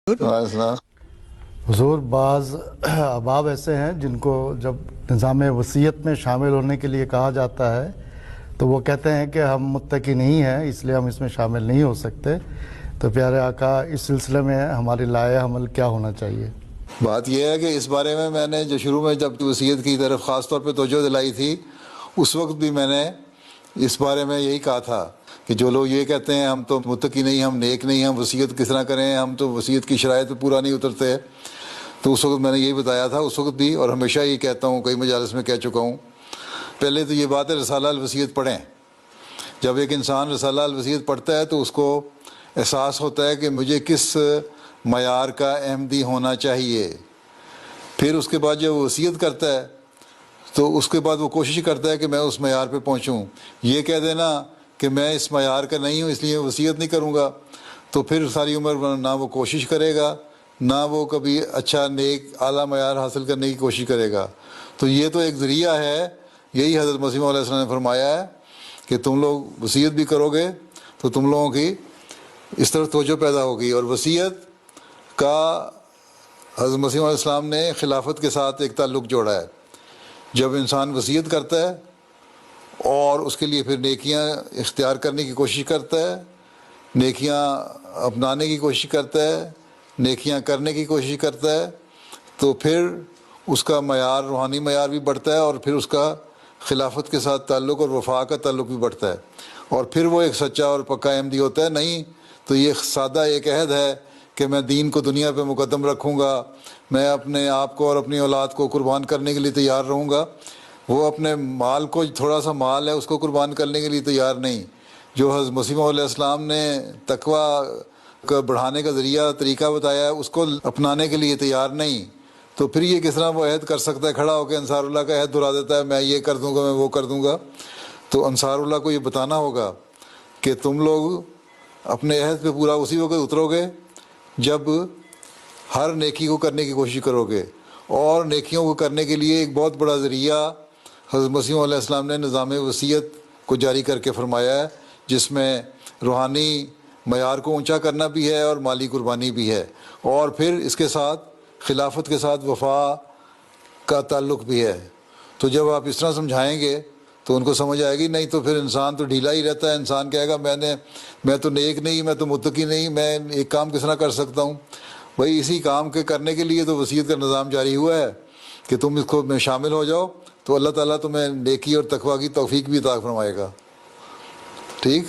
حضور بعض احباب ایسے ہیں جن کو جب نظام وصیت میں شامل ہونے کے لیے کہا جاتا ہے تو وہ کہتے ہیں کہ ہم متقی نہیں ہیں، اس لیے ہم اس میں شامل نہیں ہو سکتے. تو پیارے آقا، اس سلسلے میں ہماری لائحہ عمل کیا ہونا چاہیے؟ بات یہ ہے کہ اس بارے میں نے جو شروع میں جب وصیت کی طرف خاص طور پہ توجہ دلائی تھی، اس وقت بھی میں نے اس بارے میں یہی کہا تھا کہ جو لوگ یہ کہتے ہیں ہم تو متقی نہیں، ہم نیک نہیں، ہم وصیت کس طرح کریں، ہم تو وصیت کی شرائط پہ پورا نہیں اترتے، تو اس وقت میں نے یہی بتایا تھا اس وقت بھی، اور ہمیشہ یہ کہتا ہوں، کئی مجالس میں کہہ چکا ہوں. پہلے تو یہ بات ہے رسالہ الوصیت پڑھیں. جب ایک انسان رسالہ الوصیت پڑھتا ہے تو اس کو احساس ہوتا ہے کہ مجھے کس معیار کا احمدی ہونا چاہیے. پھر اس کے بعد جب وہ وصیت کرتا ہے تو اس کے بعد وہ کوشش کرتا ہے کہ میں اس معیار پہ پہنچوں. یہ کہہ دینا کہ میں اس معیار کا نہیں ہوں اس لیے وصیت نہیں کروں گا، تو پھر ساری عمر نہ وہ کوشش کرے گا، نہ وہ کبھی اچھا نیک اعلیٰ معیار حاصل کرنے کی کوشش کرے گا. تو یہ تو ایک ذریعہ ہے. یہی حضرت مسیح علیہ السلام نے فرمایا ہے کہ تم لوگ وصیت بھی کرو گے تو تم لوگوں کی اس طرح توجہ پیدا ہوگی. اور وصیت کا حضرت مسیح علیہ السلام نے خلافت کے ساتھ ایک تعلق جوڑا ہے. جب انسان وصیت کرتا ہے اور اس کے لیے پھر نیکیاں اختیار کرنے کی کوشش کرتا ہے، نیکیاں اپنانے کی کوشش کرتا ہے، نیکیاں کرنے کی کوشش کرتا ہے، تو پھر اس کا معیار، روحانی معیار بھی بڑھتا ہے، اور پھر اس کا خلافت کے ساتھ تعلق اور وفا کا تعلق بھی بڑھتا ہے، اور پھر وہ ایک سچا اور پکا احمدی ہوتا ہے. نہیں تو یہ سادہ ایک عہد ہے کہ میں دین کو دنیا پہ مقدم رکھوں گا، میں اپنے آپ کو اور اپنی اولاد کو قربان کرنے کے لیے تیار رہوں گا. وہ اپنے مال کو، تھوڑا سا مال ہے اس کو قربان کرنے کے لیے تیار نہیں. جو حضرت مسیح علیہ السلام نے تقوی کا بڑھانے کا ذریعہ طریقہ بتایا ہے اس کو اپنانے کے لیے تیار نہیں، تو پھر یہ کس طرح وہ عہد کر سکتا ہے؟ کھڑا ہو کے انصار اللہ کا عہد دہرا دیتا ہے، میں یہ کر دوں گا، میں وہ کر دوں گا. تو انصار اللہ کو یہ بتانا ہوگا کہ تم لوگ اپنے عہد پہ پورا اسی وقت اترو گے جب ہر نیکی کو کرنے کی کوشش کرو گے. اور نیکیوں کو کرنے کے لیے ایک بہت بڑا ذریعہ حضرت مسیح علیہ السلام نے نظام وصیت کو جاری کر کے فرمایا ہے، جس میں روحانی معیار کو اونچا کرنا بھی ہے اور مالی قربانی بھی ہے، اور پھر اس کے ساتھ خلافت کے ساتھ وفا کا تعلق بھی ہے. تو جب آپ اس طرح سمجھائیں گے تو ان کو سمجھ آئے گی. نہیں تو پھر انسان تو ڈھیلا ہی رہتا ہے، انسان کہے گا میں تو نیک نہیں، میں تو متقی نہیں، میں ایک کام کس طرح کر سکتا ہوں؟ بھائی اسی کام کے کرنے کے لیے تو وصیت کا نظام جاری ہوا ہے کہ تم اس کو میں شامل ہو جاؤ، تو اللہ تعالیٰ تمہیں نیکی اور تقویٰ کی توفیق بھی عطا فرمائے گا. ٹھیک.